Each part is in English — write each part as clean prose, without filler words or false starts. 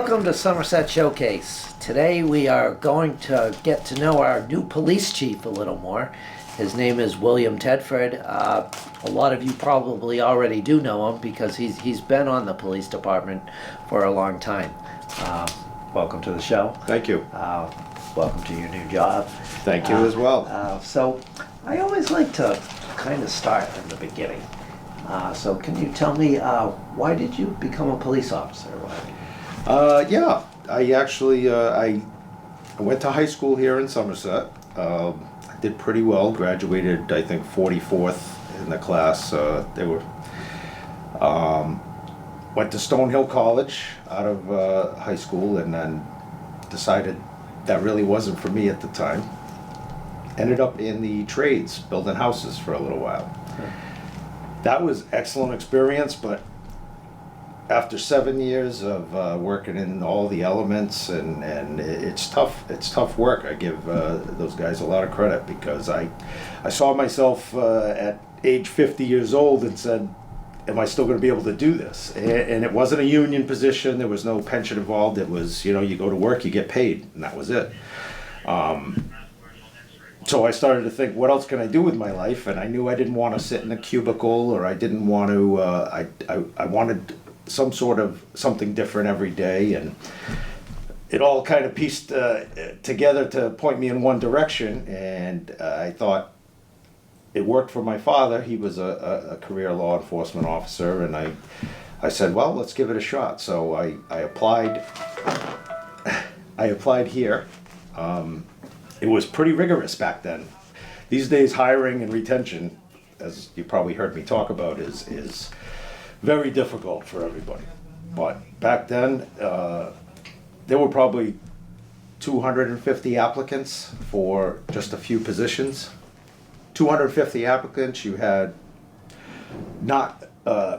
Welcome to Somerset Showcase. Today we are going to get to know our new police chief a little more. His name is William Tedford. A lot of you probably already do know him because he's been on the police department for a long time. Welcome to the show. Thank you. Welcome to your new job. Thank you as well. So I always like to kind of start in the beginning. So can you tell me, why did you become a police officer? Yeah, I actually I went to high school here in Somerset. I did pretty well. Graduated, I think, 44th in the class. They were went to Stonehill College out of high school, and then decided that really wasn't for me at the time. Ended up in the trades, building houses for a little while. That was excellent experience, but after 7 years of working in all the elements, and it's tough work. I give those guys a lot of credit because I saw myself at age 50 years old and said, am I still going to be able to do this? And it wasn't a union position. There was no pension involved. It was, you go to work, you get paid, and that was it. So I started to think, what else can I do with my life? And I knew I didn't want to sit in a cubicle, or I didn't want to, I wanted something different every day, and it all kind of pieced together to point me in one direction. And I thought it worked for my father. He was a career law enforcement officer, and I said, well, let's give it a shot. So I applied. I applied here. It was pretty rigorous back then. These days, hiring and retention, as you probably heard me talk about, is very difficult for everybody. But back then, there were probably 250 applicants for just a few positions. 250 applicants, you had not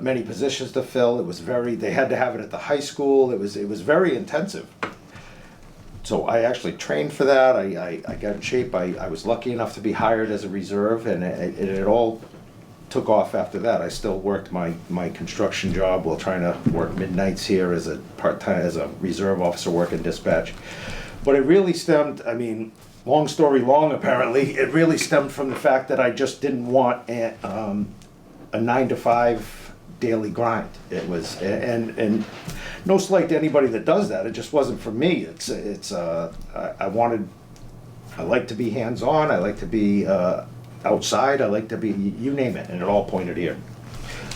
many positions to fill. It was they had to have it at the high school. It was very intensive. So I actually trained for that. I got in shape. I was lucky enough to be hired as a reserve, and it all took off after that. I still worked my construction job while trying to work midnights here as a part-time, as a reserve officer working dispatch. But it really stemmed, long story long apparently, it really stemmed from the fact that I just didn't want a 9-to-5 daily grind. It was, and no slight to anybody that does that, it just wasn't for me. I like to be hands-on, I like to be outside, I like to be, you name it, and it all pointed here.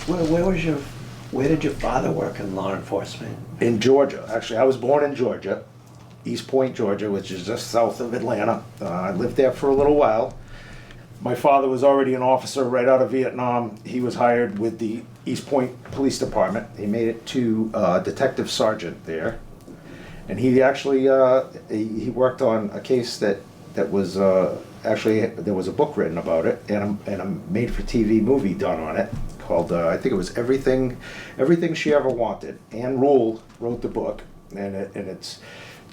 Where did your father work in law enforcement? In Georgia. Actually, I was born in Georgia, East Point, Georgia, which is just south of Atlanta. I lived there for a little while. My father was already an officer right out of Vietnam. He was hired with the East Point Police Department. He made it to detective sergeant there. And he actually, he worked on a case that was, actually, there was a book written about it, and a made-for-TV movie done on it called, I think it was Everything She Ever Wanted. Ann Rule wrote the book, and it's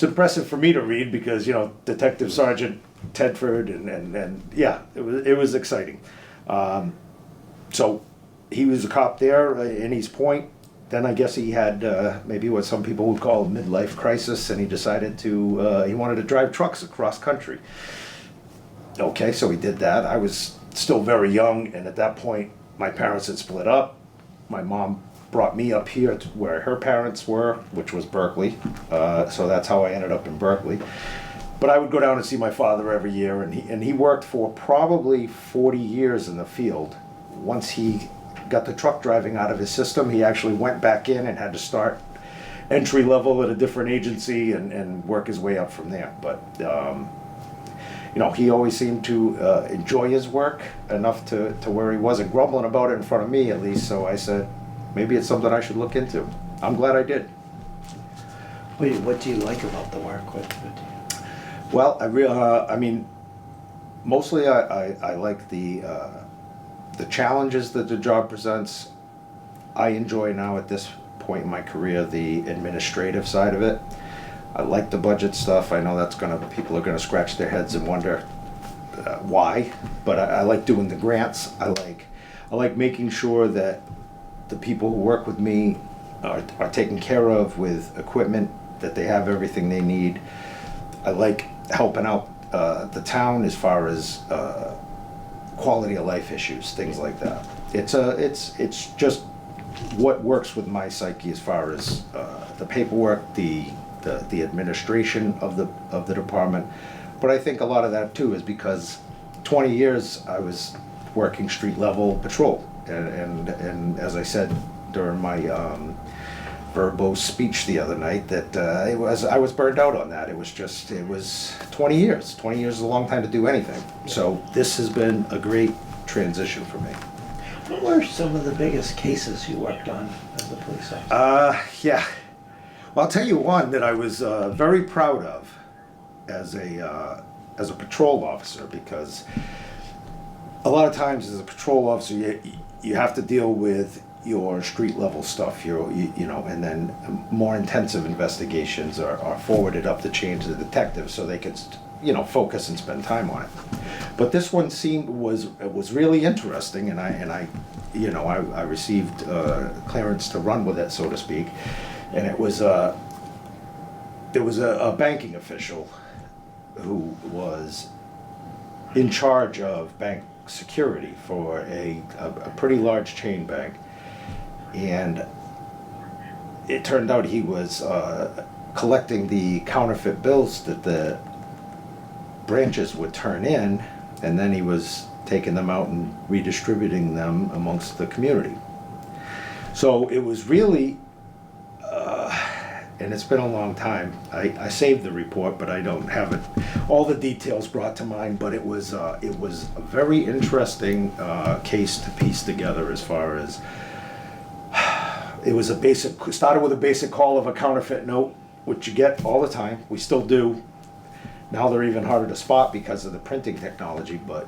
impressive for me to read because, Detective Sergeant Tedford, and yeah, it was exciting. So he was a cop there in East Point. Then I guess he had maybe what some people would call a midlife crisis, and he decided he wanted to drive trucks across country. Okay, so he did that. I was still very young, and at that point, my parents had split up. My mom brought me up here to where her parents were, which was Berkeley. So that's how I ended up in Berkeley. But I would go down and see my father every year, and he worked for probably 40 years in the field. Once he got the truck driving out of his system, he actually went back in and had to start entry level at a different agency and work his way up from there. But he always seemed to enjoy his work enough to where he wasn't grumbling about it in front of me, at least. So I said, maybe it's something I should look into. I'm glad I did. What do you like about the work? Well, mostly I like the challenges that the job presents. I enjoy now at this point in my career the administrative side of it. I like the budget stuff. I know people are gonna scratch their heads and wonder why, but I like doing the grants. I like making sure that the people who work with me are taken care of with equipment that they have everything they need. I like helping out the town as far as quality of life issues, things like that. It's just what works with my psyche as far as the paperwork, the administration of the department. But I think a lot of that too is because 20 years I was working street level patrol, and as I said during my verbose speech the other night, that I was burned out on that. It was 20 years. 20 years is a long time to do anything. So this has been a great transition for me. What were some of the biggest cases you worked on as a police officer? Yeah. Well, I'll tell you one that I was very proud of as a patrol officer, because a lot of times as a patrol officer you have to deal with your street level stuff, you know, and then more intensive investigations are forwarded up the chain to the detectives so they can, you know, focus and spend time on it. But this one was really interesting, and I received clearance to run with it, so to speak. And it was a banking official who was in charge of bank security for a pretty large chain bank, and it turned out he was collecting the counterfeit bills that the branches would turn in, and then he was taking them out and redistributing them amongst the community. So it was really, and it's been a long time. I saved the report, but I don't have it, all the details brought to mind, but it was a very interesting case to piece together as far as, it was started with a basic call of a counterfeit note, which you get all the time, we still do. Now they're even harder to spot because of the printing technology, but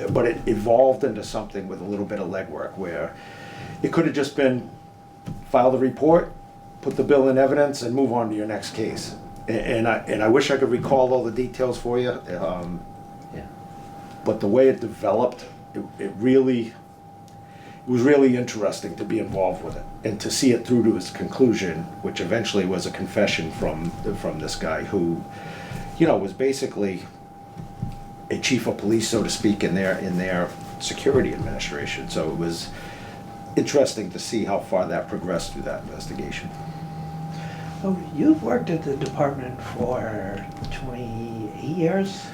but it evolved into something with a little bit of legwork, where it could have just been file the report, put the bill in evidence, and move on to your next case. And I wish I could recall all the details for you. Yeah. But the way it developed, it was really interesting to be involved with it and to see it through to its conclusion, which eventually was a confession from this guy who, you know, was basically a chief of police, so to speak, in their security administration. So it was interesting to see how far that progressed through that investigation. Oh, you've worked at the department for 28 years?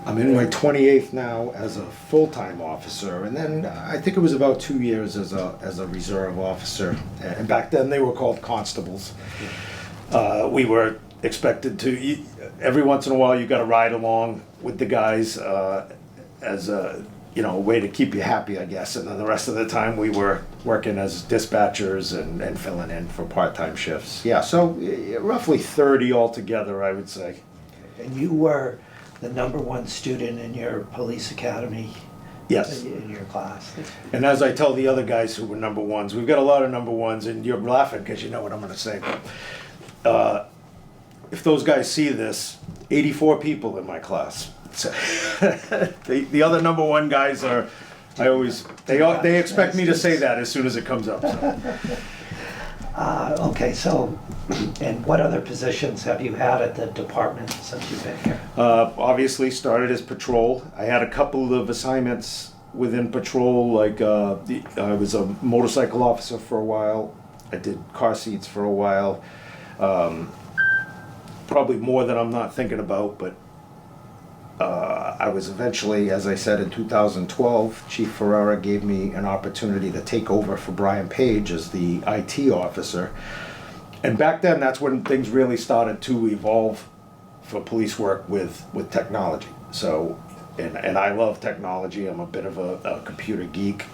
I'm in my 28th now as a full-time officer, and then I think it was about 2 years as a reserve officer. And back then they were called constables. We were expected to, every once in a while you got to ride along with the guys as a, you know, a way to keep you happy, I guess. And then the rest of the time we were working as dispatchers and filling in for part-time shifts. Yeah, so roughly 30 altogether, I would say. And you were the #1 student in your police academy? Yes. In your class? And as I tell the other guys who were #1s, we've got a lot of #1s, and you're laughing because you know what I'm going to say. But if those guys see this, 84 people in my class. So the other #1 guys are, they expect me to say that as soon as it comes up. So. Okay, so, and what other positions have you had at the department since you've been here? Obviously started as patrol. I had a couple of assignments within patrol, like I was a motorcycle officer for a while. I did car seats for a while. Probably more than I'm not thinking about, but I was eventually, as I said, in 2012, Chief Ferrara gave me an opportunity to take over for Brian Page as the IT officer. And back then, that's when things really started to evolve for police work with technology. So, and I love technology. I'm a bit of a computer geek,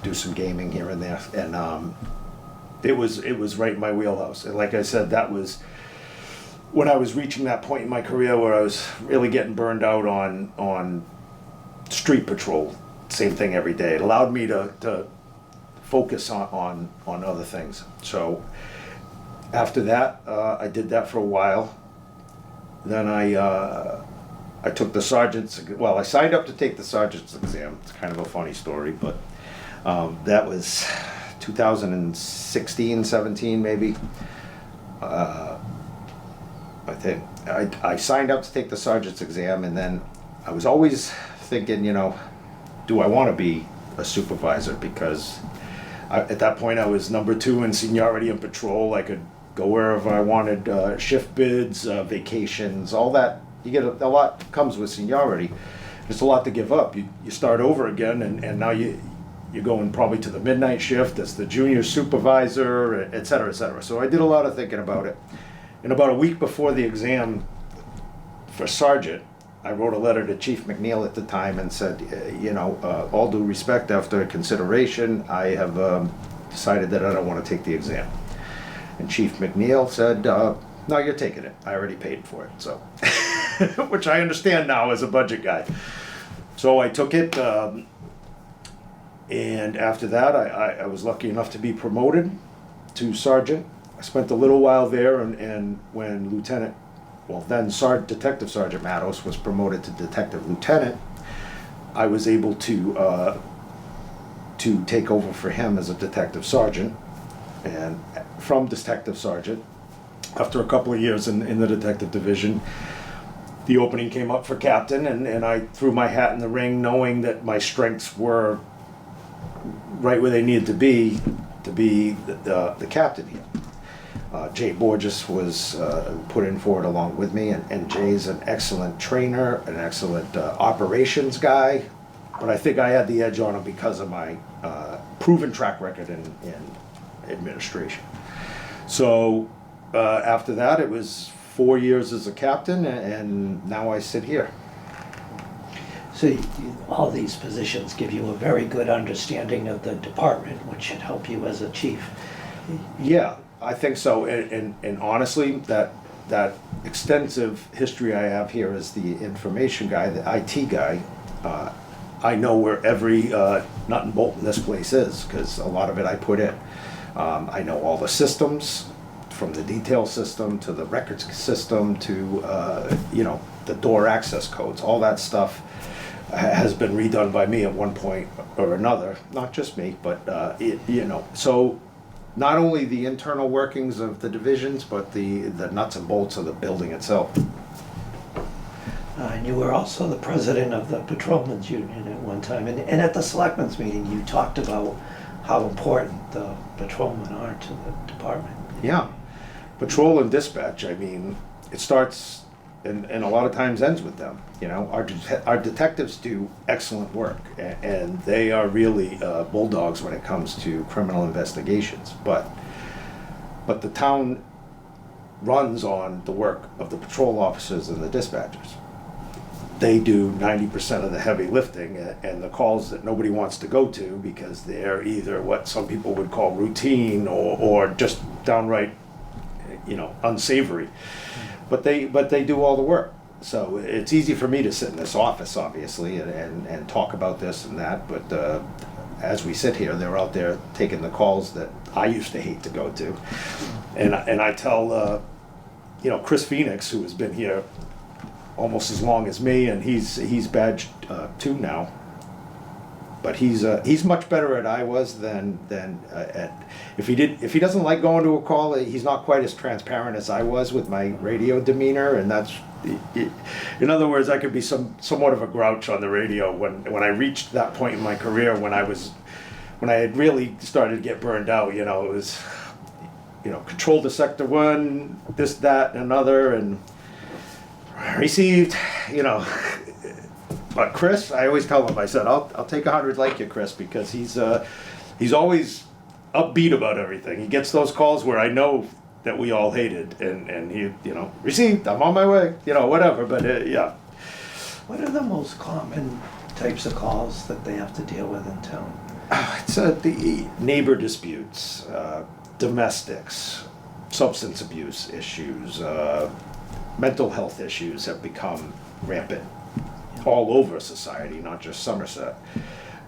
do some gaming here and there. And it was right in my wheelhouse. And like I said, that was when I was reaching that point in my career where I was really getting burned out on street patrol, same thing every day. It allowed me to focus on other things. So after that, I did that for a while. Then I took the sergeant's, well, I signed up to take the sergeant's exam. It's kind of a funny story, but that was 2016, 17 maybe. I think I signed up to take the sergeant's exam, and then I was always thinking, do I want to be a supervisor? Because at that point I was number 2 in seniority in patrol. I could go wherever I wanted, shift bids, vacations, all that. You get a lot comes with seniority. It's a lot to give up. You start over again, and now you're going probably to the midnight shift as the junior supervisor, et cetera, et cetera. So I did a lot of thinking about it. And about a week before the exam for sergeant, I wrote a letter to Chief McNeil at the time and said, all due respect, after consideration, I have decided that I don't want to take the exam. And Chief McNeil said, no, you're taking it. I already paid for it. So, which I understand now as a budget guy. So I took it, and after that, I was lucky enough to be promoted to sergeant. I spent a little while there, and when Detective Sergeant Mattos was promoted to detective lieutenant, I was able to take over for him as a detective sergeant. And from detective sergeant, after a couple of years in the detective division, the opening came up for captain, and I threw my hat in the ring, knowing that my strengths were right where they needed to be the captain here. Jay Borges was put in for it along with me, and Jay's an excellent trainer, an excellent operations guy, but I think I had the edge on him because of my proven track record in administration. So after that, it was 4 years as a captain, and now I sit here. So all these positions give you a very good understanding of the department, which should help you as a chief. Yeah, I think so, and honestly, that extensive history I have here as the information guy, the IT guy, I know where every nut and bolt in this place is, because a lot of it I put in. I know all the systems, from the detail system to the records system to the door access codes. All that stuff has been redone by me at one point or another. Not just me, but so not only the internal workings of the divisions, but the nuts and bolts of the building itself. And you were also the president of the Patrolmen's Union at one time. And at the Selectmen's meeting, you talked about how important the patrolmen are to the department. Yeah. Patrol and dispatch, I mean, it starts and a lot of times ends with them. Our detectives do excellent work, and they are really bulldogs when it comes to criminal investigations. But the town runs on the work of the patrol officers and the dispatchers. They do 90% of the heavy lifting and the calls that nobody wants to go to, because they're either what some people would call routine or just downright, unsavory. But they do all the work. So it's easy for me to sit in this office, obviously, and talk about this and that. But as we sit here, they're out there taking the calls that I used to hate to go to. And I tell, Chris Phoenix, who has been here almost as long as me, and he's badged 2 now. But he's much better at I was than at. If he doesn't like going to a call, he's not quite as transparent as I was with my radio demeanor, and that's. In other words, I could be somewhat of a grouch on the radio when I reached that point in my career when I had really started to get burned out. It was, control to sector 1, this, that, and another, and received, But Chris, I always tell him, I said, I'll take 100 like you, Chris, because he's always upbeat about everything. He gets those calls where I know that we all hated, and he, received, I'm on my way, whatever, but yeah. What are the most common types of calls that they have to deal with in town? It's the neighbor disputes, domestics, substance abuse issues, mental health issues have become rampant all over society, not just Somerset.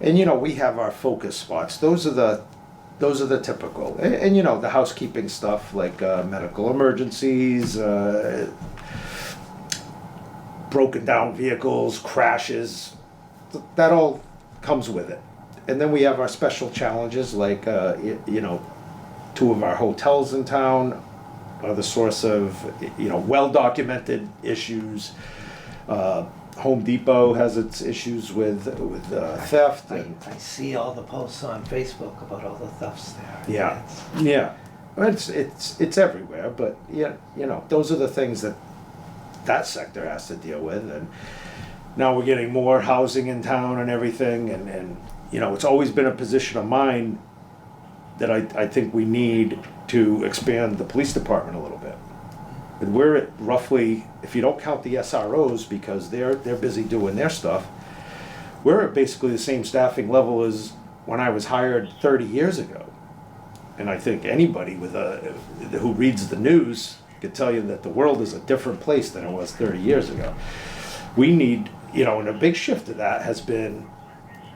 And we have our focus spots. Those are the typical. And the housekeeping stuff like medical emergencies, broken down vehicles, crashes. That all comes with it. And then we have our special challenges like 2 of our hotels in town are the source of, well-documented issues. Home Depot has its issues with theft. I see all the posts on Facebook about all the thefts there. Yeah, It's- yeah. Well, it's everywhere, but yeah, those are the things that sector has to deal with, and now we're getting more housing in town and everything, and it's always been a position of mine that I think we need to expand the police department a little bit. And we're at roughly, if you don't count the SROs because they're busy doing their stuff, we're at basically the same staffing level as when I was hired 30 years ago. And I think anybody who reads the news could tell you that the world is a different place than it was 30 years ago. We need, and a big shift to that has been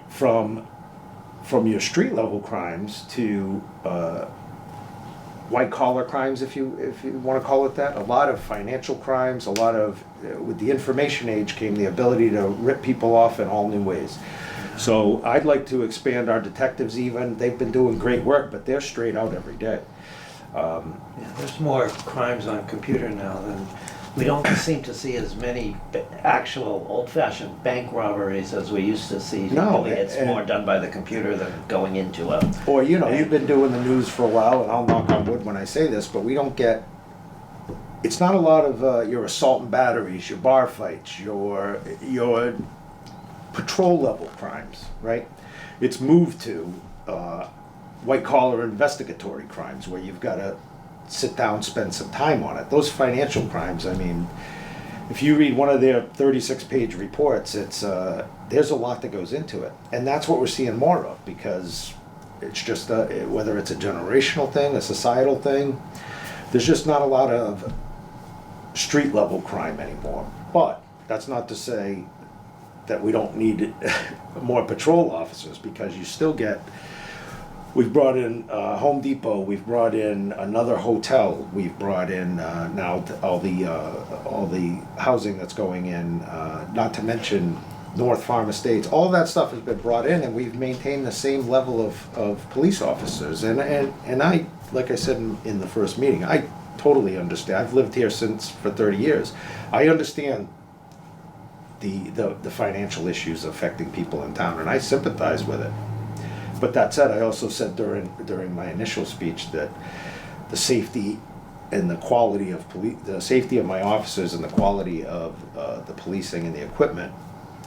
from your street level crimes to white collar crimes, if you want to call it that. A lot of financial crimes, a lot of, with the information age came the ability to rip people off in all new ways. So I'd like to expand our detectives even. They've been doing great work, but they're straight out every day. Yeah, there's more crimes on computer now than, we don't seem to see as many actual old-fashioned bank robberies as we used to see. No, It's more done by the computer than going into a... Or, you've been doing the news for a while, and I'll knock on wood when I say this, but we don't get, it's not a lot of your assault and batteries, your bar fights, your patrol level crimes, right? It's moved to white collar investigatory crimes where you've got to sit down, spend some time on it. Those financial crimes, I mean, if you read one of their 36-page reports, it's there's a lot that goes into it, and that's what we're seeing more of, because it's just whether it's a generational thing, a societal thing, there's just not a lot of street level crime anymore. But that's not to say that we don't need more patrol officers, because you still get, we've brought in Home Depot, we've brought in another hotel, we've brought in now all the housing that's going in, not to mention North Farm Estates. All that stuff has been brought in, and we've maintained the same level of police officers. And I, like I said in the first meeting, I totally understand. I've lived here for 30 years. I understand the financial issues affecting people in town, and I sympathize with it. But that said, I also said during my initial speech that the safety and the quality of the safety of my officers and the quality of the policing and the equipment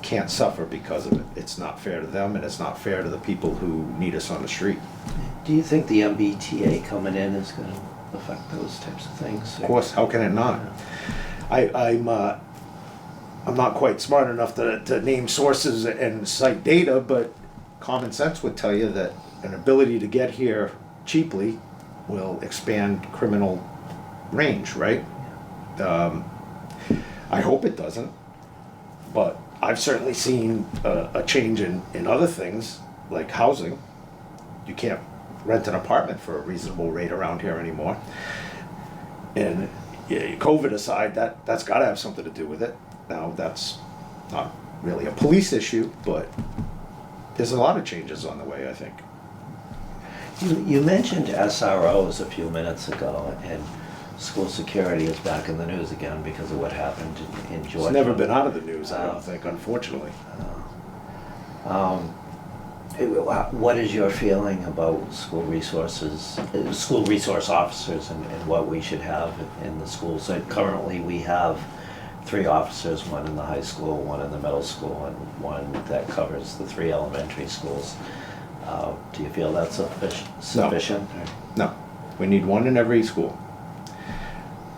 can't suffer because of it. It's not fair to them, and it's not fair to the people who need us on the street. Do you think the MBTA coming in is going to affect those types of things? Of course, how can it not? I'm not quite smart enough to name sources and cite data, but common sense would tell you that an ability to get here cheaply will expand criminal range, right? I hope it doesn't, but I've certainly seen a change in other things, like housing. You can't rent an apartment for a reasonable rate around here anymore. And COVID aside, that's got to have something to do with it. Now, that's not really a police issue, but there's a lot of changes on the way, I think. You mentioned SROs a few minutes ago, and school security is back in the news again because of what happened in Georgia. It's never been out of the news, I don't think, unfortunately. What is your feeling about school resource officers, and what we should have in the schools? Currently, we have 3 officers, one in the high school, one in the middle school, and one that covers the 3 elementary schools. Do you feel that's sufficient? No, we need one in every school.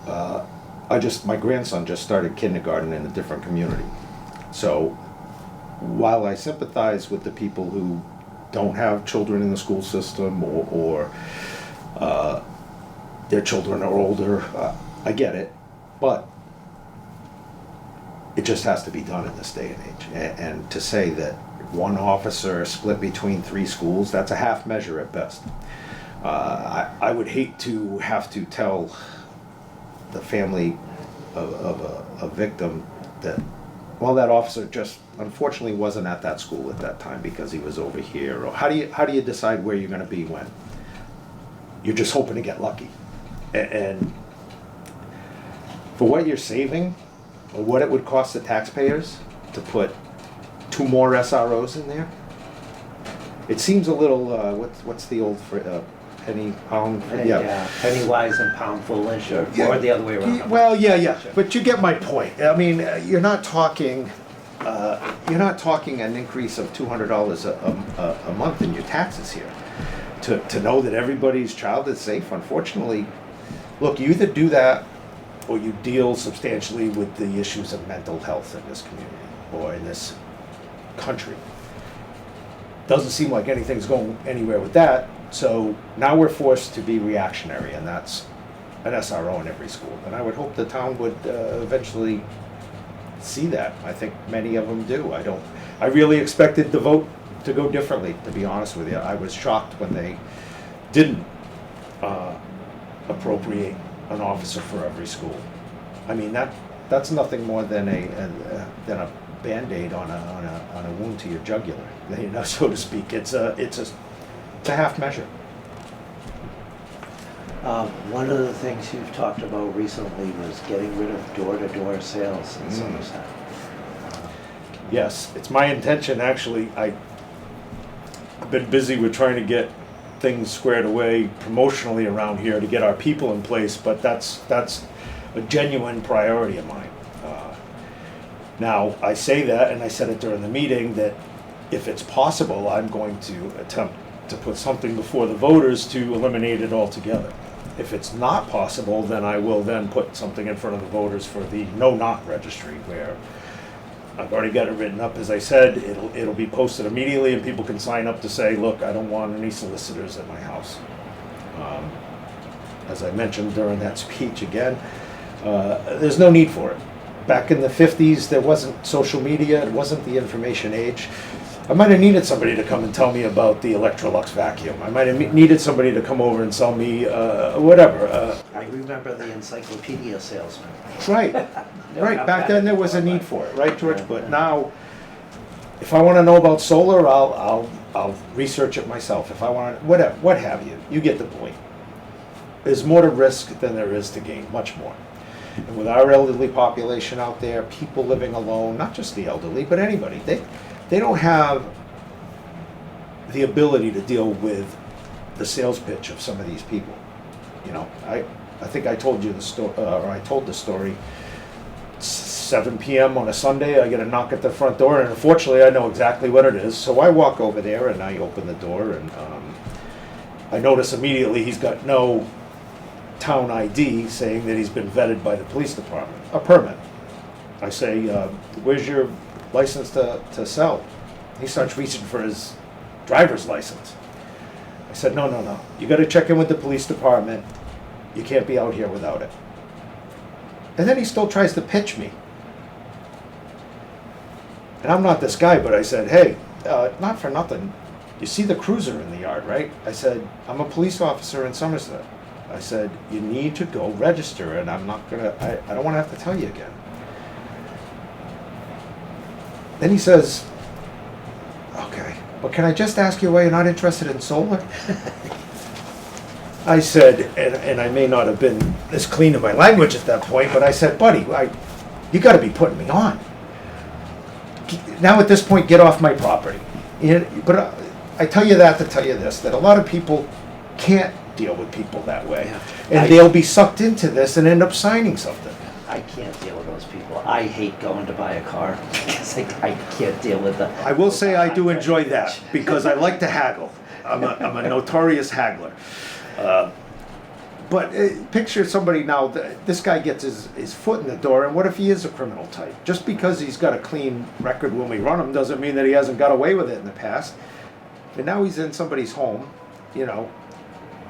My grandson just started kindergarten in a different community. So while I sympathize with the people who don't have children in the school system, or their children are older, I get it, but it just has to be done in this day and age. And to say that one officer split between 3 schools, that's a half measure at best. I would hate to have to tell the family of a victim that, well, that officer just unfortunately wasn't at that school at that time because he was over here. Or how do you decide where you're going to be when? You're just hoping to get lucky. And for what you're saving, or what it would cost the taxpayers to put 2 more SROs in there, it seems a little, what's the old, penny, pound? Yeah, penny wise and pound foolish, or the other way around. Well, yeah, but you get my point. I mean, you're not talking an increase of $200 a month in your taxes here. To know that everybody's child is safe, unfortunately, look, you either do that or you deal substantially with the issues of mental health in this community or in this country. Doesn't seem like anything's going anywhere with that, so now we're forced to be reactionary, and that's an SRO in every school. And I would hope the town would eventually see that. I think many of them do. I really expected the vote to go differently, to be honest with you. I was shocked when they didn't appropriate an officer for every school. I mean, that's nothing more than a Band-Aid on a wound to your jugular, you know, so to speak. It's a half measure. One of the things you've talked about recently was getting rid of door-to-door sales in Somerset. Yes, it's my intention, actually. I've been busy with trying to get things squared away promotionally around here to get our people in place, but that's a genuine priority of mine. Now, I say that, and I said it during the meeting, that if it's possible, I'm going to attempt to put something before the voters to eliminate it altogether. If it's not possible, then I will then put something in front of the voters for the no-knock registry, where I've already got it written up. As I said, it'll be posted immediately, and people can sign up to say, look, I don't want any solicitors at my house. As I mentioned during that speech again, there's no need for it. Back in the 50s, there wasn't social media, it wasn't the information age. I might have needed somebody to come and tell me about the Electrolux vacuum. I might have needed somebody to come over and sell me whatever. I remember the encyclopedia salesman. Right, right. Back then there was a need for it, right, George? But now, if I want to know about solar, I'll research it myself. If I want to, whatever, what have you. You get the point. There's more to risk than there is to gain, much more. And with our elderly population out there, people living alone, not just the elderly, but anybody, they don't have the ability to deal with the sales pitch of some of these people. You know, I think I told you the story, or I told the story. 7 p.m. on a Sunday, I get a knock at the front door, and unfortunately, I know exactly what it is. So I walk over there and I open the door, and I notice immediately he's got no town ID saying that he's been vetted by the police department, a permit. I say, where's your license to sell? He starts reaching for his driver's license. I said, no. You got to check in with the police department. You can't be out here without it. And then he still tries to pitch me. And I'm not this guy, but I said, hey, not for nothing. You see the cruiser in the yard, right? I said, I'm a police officer in Somerset. I said, you need to go register, and I'm not gonna, I don't wanna have to tell you again. Then he says, okay, but can I just ask you why you're not interested in solar? I said, and I may not have been this clean in my language at that point, but I said, buddy, you gotta be putting me on. Now at this point, get off my property. But I tell you that to tell you this, that a lot of people can't deal with people that way. Yeah. And they'll be sucked into this and end up signing something. I can't deal with those people. I hate going to buy a car because I can't deal with them. I will say I do enjoy that because I like to haggle. I'm a notorious haggler. But picture somebody now, this guy gets his foot in the door, and what if he is a criminal type? Just because he's got a clean record when we run him doesn't mean that he hasn't got away with it in the past. And now he's in somebody's home, you know,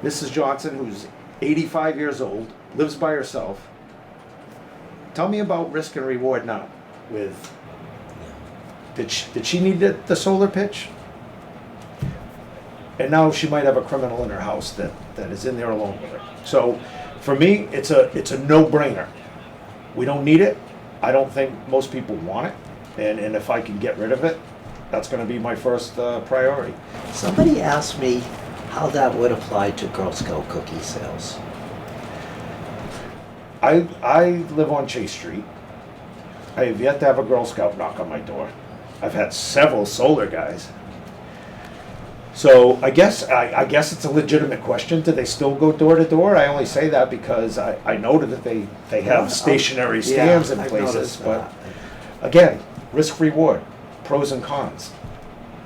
Mrs. Johnson, who's 85 years old, lives by herself. Tell me about risk and reward now. Did she need the solar pitch? And now she might have a criminal in her house that is in there alone with her. So for me, it's a no-brainer. We don't need it. I don't think most people want it. And if I can get rid of it, that's going to be my first priority. Somebody asked me how that would apply to Girl Scout cookie sales. I live on Chase Street. I have yet to have a Girl Scout knock on my door. I've had several solar guys. So I guess it's a legitimate question. Do they still go door to door? I only say that because I know that they have stationary stands in I've places. noticed But that. again, risk reward, pros and cons.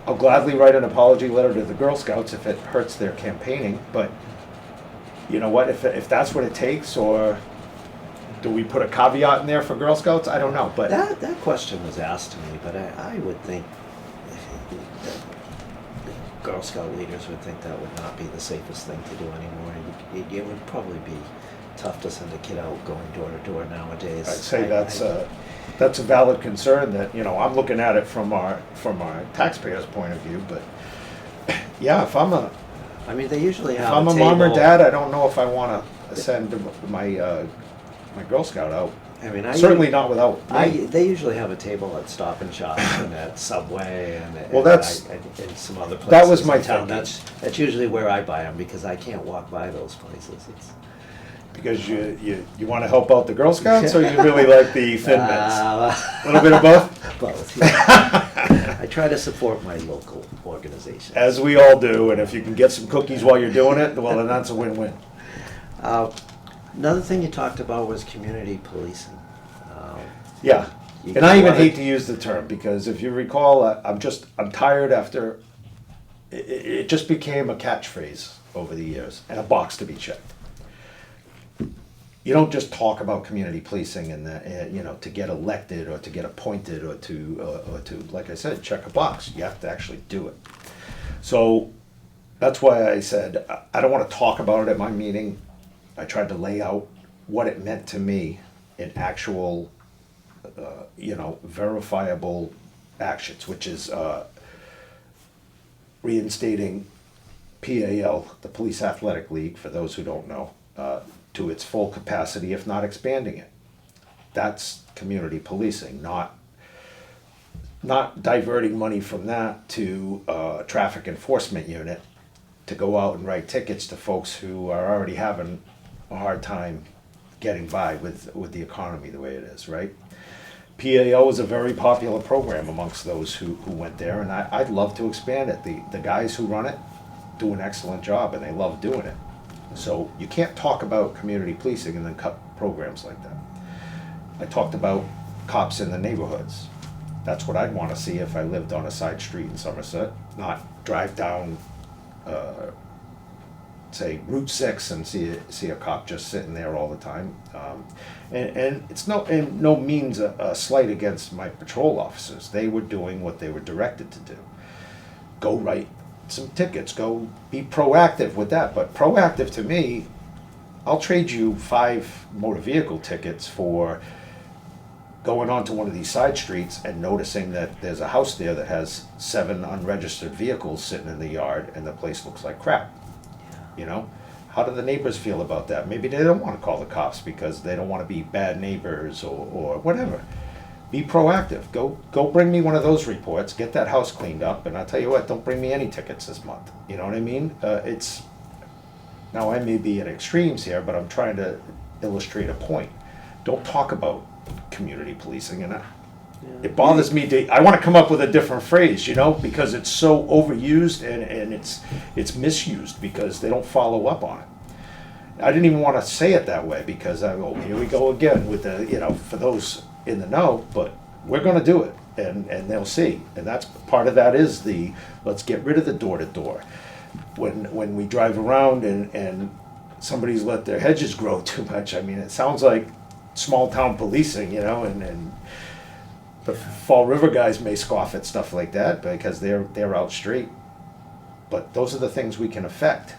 I'll gladly write an apology letter to the Girl Scouts if it hurts their campaigning. But you know what? If that's what it takes, or do we put a caveat in there for Girl Scouts? I don't know. But That question was asked to me, but I would think that Girl Scout leaders would think that would not be the safest thing to do anymore. It would probably be tough to send a kid out going door to door nowadays. I'd say that's a valid concern that, I'm looking at it from our taxpayers' point of view, but yeah, if I'm a They usually have mom or table. dad, I don't know if I want to send my Girl Scout out. Certainly not without me. They usually have a table at Stop and Shop and at Subway and Well, that's- and some other places. that was my in town. thinking. That's usually where I buy them because I can't walk by those places. Because you want to help out the Girl Scouts, or you really like the Thin Mints? A little bit of both? Both. Yeah. I try to support my local organization. As we all do, and if you can get some cookies while you're doing it, well, then that's a win-win. Another thing you talked about was community policing. Yeah, You and I can even let hate it- to use the term, because if you recall, I'm tired after, it just became a catchphrase over the years, and a box to be checked. You don't just talk about community policing and to get elected or to get appointed or to, like I said, check a box. You have to actually do it. So that's why I said I don't want to talk about it at my meeting. I tried to lay out what it meant to me in actual, verifiable actions, which is reinstating PAL, the Police Athletic League, for those who don't know, to its full capacity, if not expanding it. That's community policing, not diverting money from that to a traffic enforcement unit to go out and write tickets to folks who are already having a hard time getting by with the economy the way it is, right? PAO is a very popular program amongst those who went there, and I'd love to expand it. The guys who run it do an excellent job, and they love doing it. So you can't talk about community policing and then cut programs like that. I talked about cops in the neighborhoods. That's what I'd want to see if I lived on a side street in Somerset, not drive down, say, Route 6 and see a cop just sitting there all the time. And it's in no means a slight against my patrol officers. They were doing what they were directed to do. Go write some tickets, go be proactive with that. But proactive to me, I'll trade you 5 motor vehicle tickets for going onto one of these side streets and noticing that there's a house there that has 7 unregistered vehicles sitting in the yard and the place looks like crap. How do the neighbors feel about that? Maybe they don't want to call the cops because they don't want to be bad neighbors or whatever. Be proactive. Go bring me one of those reports, get that house cleaned up, and I'll tell you what, don't bring me any tickets this month. You know what I mean? Now I may be at extremes here, but I'm trying to illustrate a point. Don't talk about community policing, and it bothers me. I want to come up with a different phrase, because it's so overused and it's misused because they don't follow up on it. I didn't even want to say it that way because here we go again with the, for those in the know, but we're going to do it and they'll see. And that's part of that is let's get rid of the door to door. When we drive around and somebody's let their hedges grow too much, it sounds like small town policing, and the Fall River guys may scoff at stuff like that because they're out straight. But those are the things we can affect,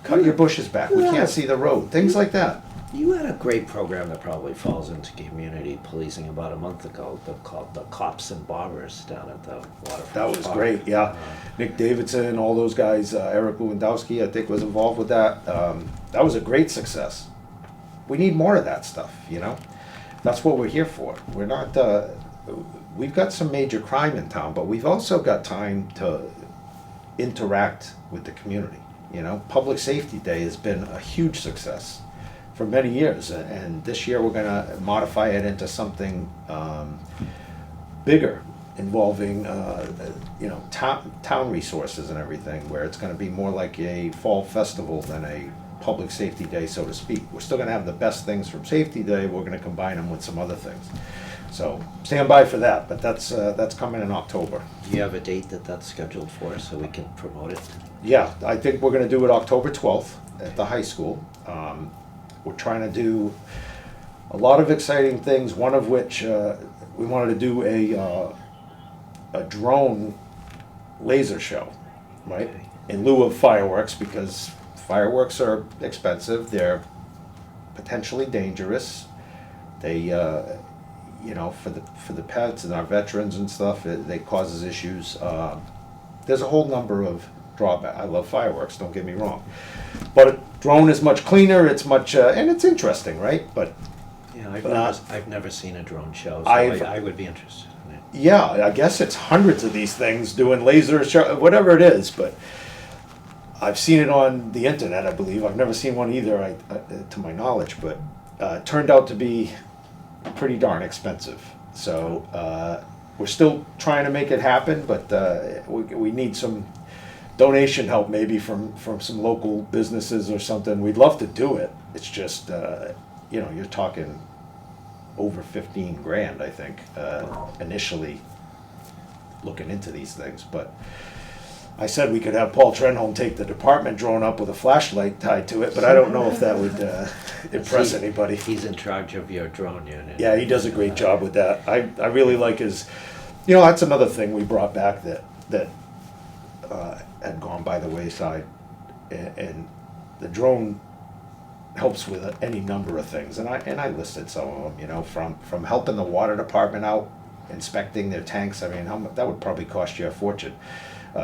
Cut your bushes back. We can't see the road. Things like that. You had a great program that probably falls into community policing about a month ago, called the Cops and Barbers down at the waterfront. That was park. great, yeah. Nick Davidson, all those guys, Eric Lewandowski, I think was involved with that. That was a great success. We need more of that stuff, That's what we're here for. We're not, we've got some major crime in town, but we've also got time to interact with the community, Public Safety Day has been a huge success for many years, and this year we're gonna modify it into something bigger, involving town resources and everything, where it's gonna be more like a fall festival than a public safety day, so to speak. We're still gonna have the best things from safety day, we're gonna combine them with some other things. So stand by for that, but that's coming in October. Do you have a date that that's scheduled for, so we can promote it? Yeah, I think we're gonna do it October 12th at the high school. We're trying to do a lot of exciting things, one of which, we wanted to do a drone laser show, right? In lieu of fireworks, because fireworks are expensive, they're potentially dangerous. They, for the pets and our veterans and stuff, they causes issues. There's a whole number of drawbacks. I love fireworks, don't get me wrong. But a drone is much cleaner, it's much, and it's interesting, right? But Yeah, I've never seen a drone show, so I would be interested in it. yeah, I guess it's hundreds of these things doing laser show, whatever it is, but I've seen it on the internet, I believe. I've never seen one either, to my knowledge, but it turned out to be pretty darn expensive. So we're still trying to make it happen, but we need some donation help, maybe from some local businesses or something. We'd love to do it. It's just, you're talking over 15 grand, I think, initially looking into these things. But I said we could have Paul Trenholm take the department drone up with a flashlight tied to it, but I don't know if that would impress anybody. He's in charge of your drone unit. Yeah, he does a great job with that. I really like his, that's another thing we brought back that had gone by the wayside, and the drone helps with any number of things, and I listed some of them, from helping the water department out, inspecting their tanks. I mean, that would probably cost you a fortune.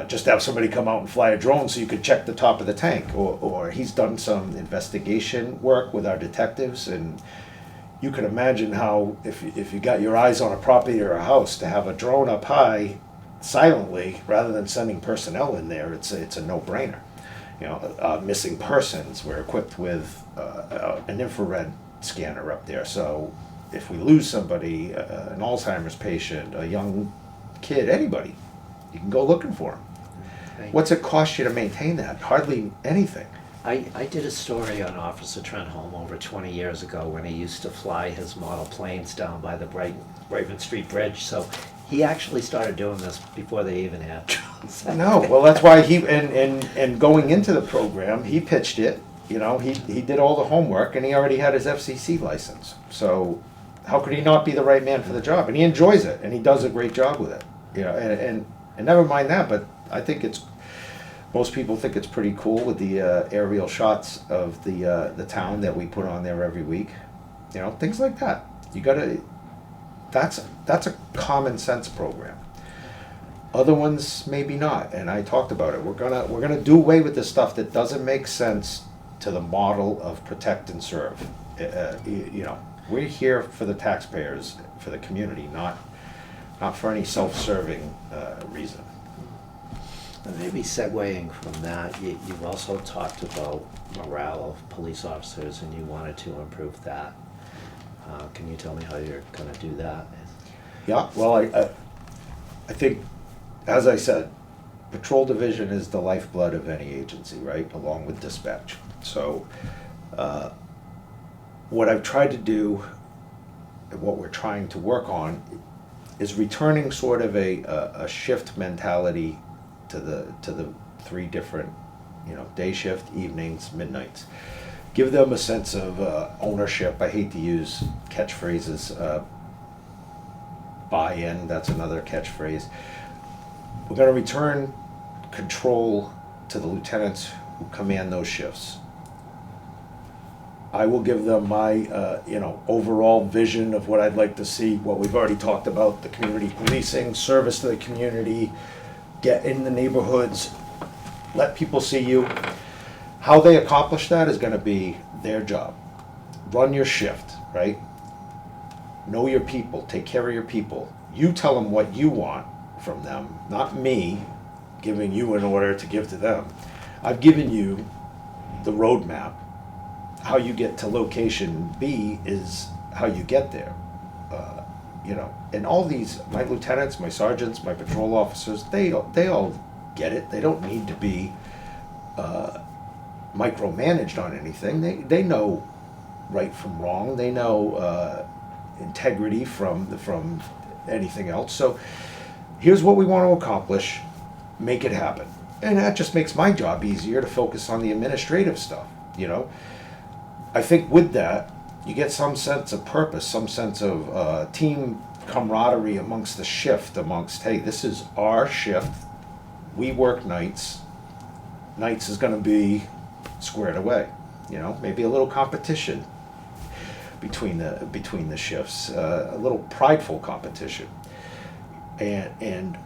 Just to have somebody come out and fly a drone so you could check the top of the tank, or he's done some investigation work with our detectives, and you can imagine how, if you got your eyes on a property or a house, to have a drone up high silently rather than sending personnel in there, it's a no-brainer. Missing persons, we're equipped with an infrared scanner up there, so if we lose somebody, an Alzheimer's patient, a young kid, anybody, you can go looking for them. Right. What's it cost you to maintain that? Hardly anything. I did a story on Officer Trenholm over 20 years ago when he used to fly his model planes down by the Brighton Street Bridge, so he actually started doing this before they even had drones. No, well, that's why and going into the program, he pitched it, he did all the homework, and he already had his FCC license. So how could he not be the right man for the job? And he enjoys it, and he does a great job with it. And never mind that, but I think most people think it's pretty cool with the aerial shots of the town that we put on there every week. Things like that. That's a common sense program. Other ones maybe not, and I talked about it. We're gonna do away with the stuff that doesn't make sense to the model of protect and serve. We're here for the taxpayers, for the community, not for any self-serving reason. And maybe segueing from that, you've also talked about morale of police officers, and you wanted to improve that. Can you tell me how you're going to do that? Yeah, well, I think, as I said, patrol division is the lifeblood of any agency, right, along with dispatch. So what I've tried to do, and what we're trying to work on, is returning sort of a shift mentality to the three different, day shift, evenings, midnights. Give them a sense of ownership. I hate to use catchphrases. Buy-in, that's another catchphrase. We're going to return control to the lieutenants who command those shifts. I will give them my, overall vision of what I'd like to see, what we've already talked about, the community policing, service to the community, get in the neighborhoods, let people see you. How they accomplish that is gonna be their job. Run your shift, right? Know your people, take care of your people. You tell them what you want from them, not me giving you an order to give to them. I've given you the roadmap. how you get to location B is how you get there. And all these, my lieutenants, my sergeants, my patrol officers, they all get it. They don't need to be micromanaged on anything. They know right from wrong. They know integrity from anything else. So here's what we want to accomplish. Make it happen. And that just makes my job easier to focus on the administrative stuff. I think with that, you get some sense of purpose, some sense of team camaraderie amongst the shift, hey, this is our shift. We work nights. Nights is going to be squared away. Maybe a little competition between the shifts, a little prideful competition. And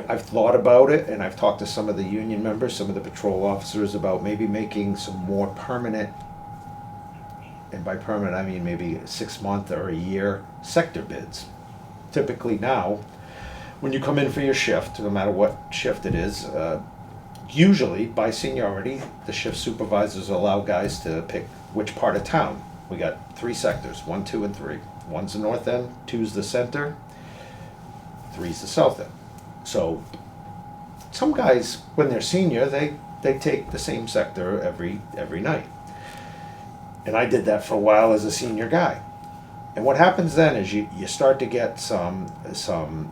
I've thought about it, and I've talked to some of the union members, some of the patrol officers about maybe making some more permanent, and by permanent I mean maybe 6 month or a year sector bids. Typically now, when you come in for your shift, no matter what shift it is, usually by seniority, the shift supervisors allow guys to pick which part of town. We got 3 sectors, 1, 2, and 3. 1's the north end, 2's the center, 3's the south end. So some guys, when they're senior, they take the same sector every night. And I did that for a while as a senior guy. And what happens then is you start to get some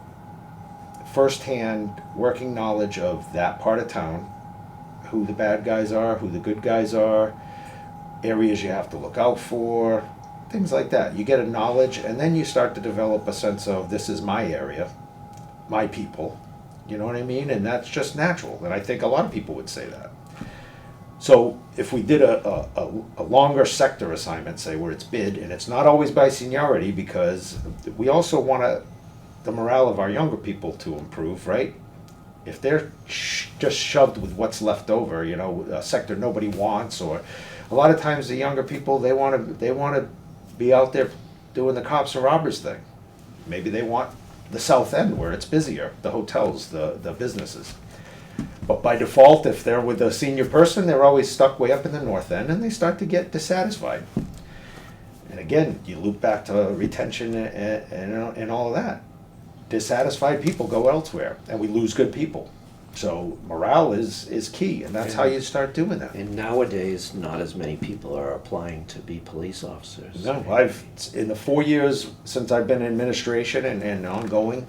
first-hand working knowledge of that part of town, who the bad guys are, who the good guys are, areas you have to look out for, things like that. You get a knowledge, and then you start to develop a sense of, this is my area, my people, you know what I mean? And that's just natural, and I think a lot of people would say that. So if we did a longer sector assignment, say, where it's bid, and it's not always by seniority, because we also want the morale of our younger people to improve, right? If they're just shoved with what's left over, a sector nobody wants, or a lot of times the younger people, they want to be out there doing the cops and robbers thing. Maybe they want the south end where it's busier, the hotels, the businesses. But by default, if they're with a senior person, they're always stuck way up in the north end, and they start to get dissatisfied. And again, you loop back to retention and all of that. Dissatisfied people go elsewhere, and we lose good people. So morale is key, and that's how you start doing that. And nowadays, not as many people are applying to be police officers. No, in the 4 years since I've been in administration and ongoing,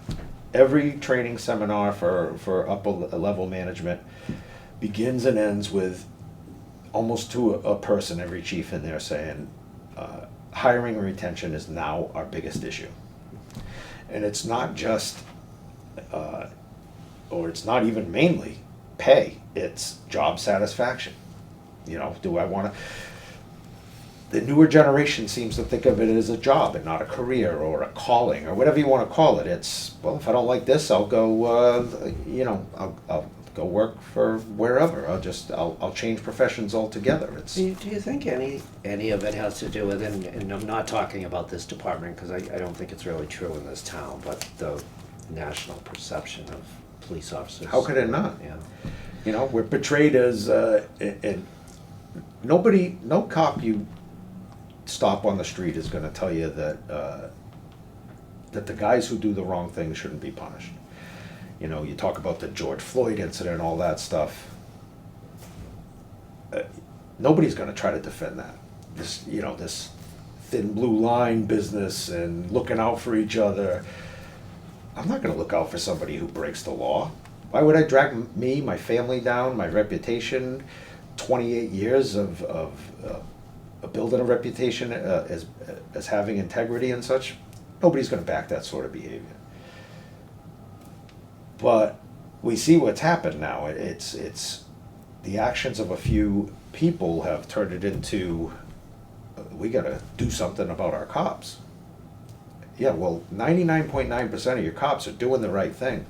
every training seminar for upper level management begins and ends with almost to a person, every chief in there saying, hiring and retention is now our biggest issue. And it's not just, or it's not even mainly pay, it's job satisfaction. Do I want to... The newer generation seems to think of it as a job and not a career or a calling or whatever you want to call it. It's, well, if I don't like this, I'll go, I'll go work for wherever. I'll change professions altogether. Do you think any of it has to do with, and I'm not talking about this department because I don't think it's really true in this town, but the national perception of police officers? How could it not? Yeah. We're portrayed as, and no cop you stop on the street is going to tell you that the guys who do the wrong thing shouldn't be punished. You talk about the George Floyd incident and all that stuff. Nobody's going to try to defend that. This thin blue line business and looking out for each other. I'm not going to look out for somebody who breaks the law. Why would I drag my family down, my reputation, 28 years of building a reputation as having integrity and such? Nobody's going to back that sort of behavior. But we see what's happened now. It's the actions of a few people have turned it into, we got to do something about our cops. Yeah, well, 99.9% of your cops are doing the right thing,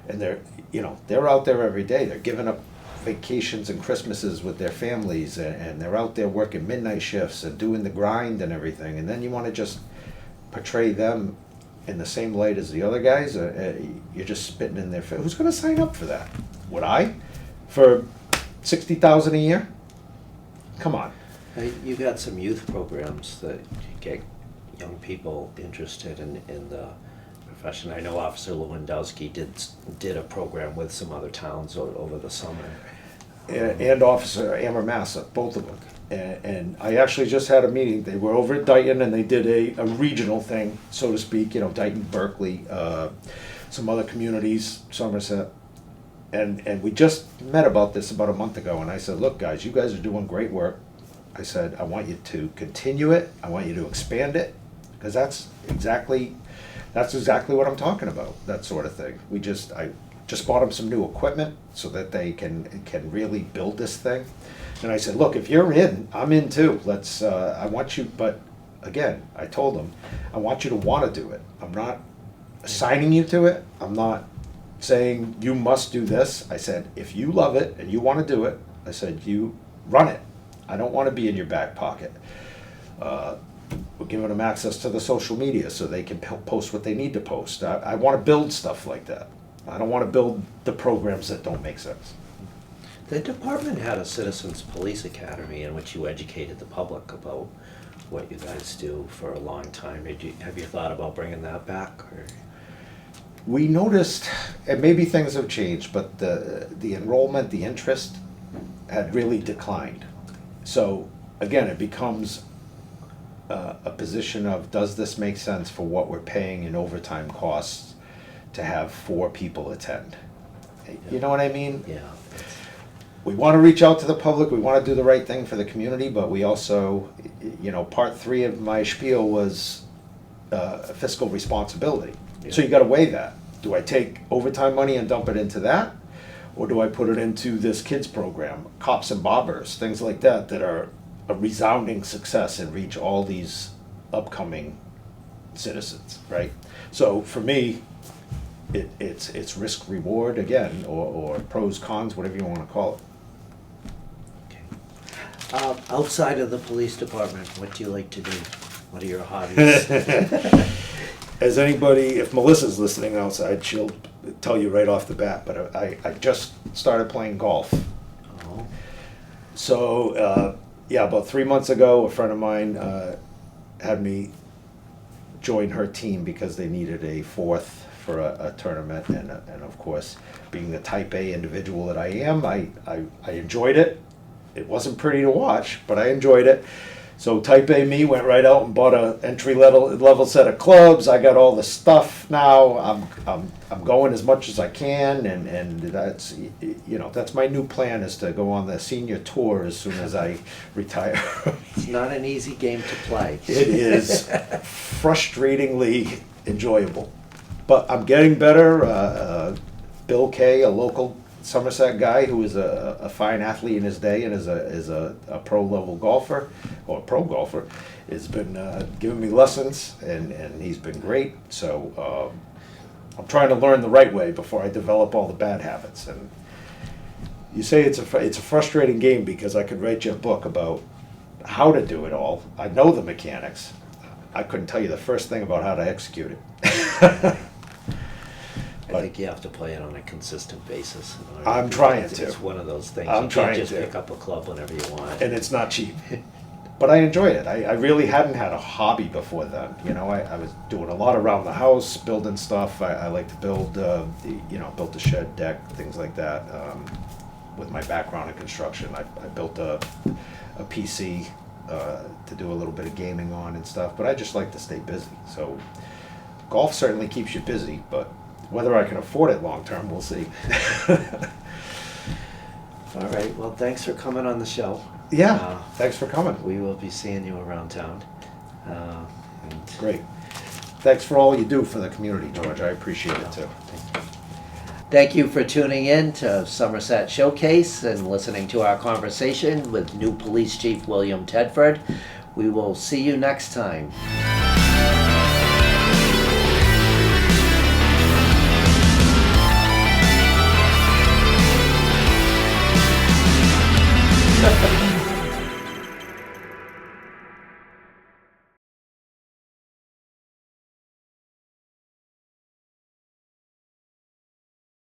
and they're out there every day. They're giving up vacations and Christmases with their families, and they're out there working midnight shifts and doing the grind and everything. And then you want to just portray them in the same light as the other guys? You're just spitting in their face. Who's going to sign up for that? Would I? For $60,000 a year? Come on. You got some youth programs that get young people interested in the profession. I know Officer Lewandowski did a program with some other towns over the summer. And Officer Amor, both of them. And I actually just had a meeting. They were over at Dayton and they did a regional thing, so to speak, you know, Dayton, Berkeley, some other communities, Somerset. And we just met about this about a month ago, and I said, look guys, you guys are doing great work. I said, I want you to continue it, I want you to expand it, because that's exactly what I'm talking about, that sort of thing. I just bought them some new equipment so that they can really build this thing. And I said, look, if you're in, I'm in too. I want you, but again, I told them, I want you to want to do it. I'm not assigning you to it. I'm not saying you must do this. I said, if you love it and you want to do it, I said, you run it. I don't want to be in your back pocket. We're giving them access to the social media so they can post what they need to post. I want to build stuff like that. I don't want to build the programs that don't make sense. The department had a citizens police academy in which you educated the public about what you guys do for a long time. Have you thought about bringing that back? Or? We noticed, and maybe things have changed, but the enrollment, the interest had really declined. So again, it becomes a position of, does this make sense for what we're paying in overtime costs to have 4 people attend? You know what I mean? Yeah. We want to reach out to the public, we want to do the right thing for the community, but we also, you know, part 3 of my spiel was fiscal responsibility. Yeah. So you got to weigh that. Do I take overtime money and dump it into that? Or do I put it into this kids program, Cops and Bobbers, things like that, that are a resounding success and reach all these upcoming citizens, right? So for me, it's risk reward again, or pros, cons, whatever you want to call it. Okay. Outside of the police department, what do you like to do? What are your hobbies? As anybody, if Melissa's listening outside, she'll tell you right off the bat, but I just started playing golf. Oh. So, yeah, about 3 months ago, a friend of mine had me join her team because they needed a 4th for a tournament, and of course, being the type A individual that I am, I enjoyed it. It wasn't pretty to watch, but I enjoyed it. So type A me went right out and bought a entry level set of clubs. I got all the stuff now. I'm going as much as I can, and that's, you know, that's my new plan, is to go on the senior tour as soon as I retire. It's not an easy game to play. It is frustratingly enjoyable, but I'm getting better. Bill Kay, a local Somerset guy who is a fine athlete in his day and is a pro level golfer, or a pro golfer, has been giving me lessons, and he's been great. So I'm trying to learn the right way before I develop all the bad habits. And you say it's a frustrating game because I could write you a book about how to do it all. I know the mechanics. I couldn't tell you the first thing about how to execute it. I think you have to play it on a consistent basis. I'm trying to. It's one of those things. I'm you trying can't just to. pick up a club whenever you want. And it's not cheap. But I enjoy it. I really hadn't had a hobby before then. You know, I was doing a lot around the house, building stuff. I like to build, built a shed, deck, things like that. With my background in construction, I built a PC to do a little bit of gaming on and stuff. But I just like to stay busy. So golf certainly keeps you busy, but whether I can afford it long term, we'll see. All right. Well, thanks for coming on the show. Yeah. Thanks for coming. We will be seeing you around town. Great. Thanks for all you do for the community, George. I appreciate it too. Thank you for tuning in to Somerset Showcase and listening to our conversation with new Police Chief William Tedford. We will see you next time.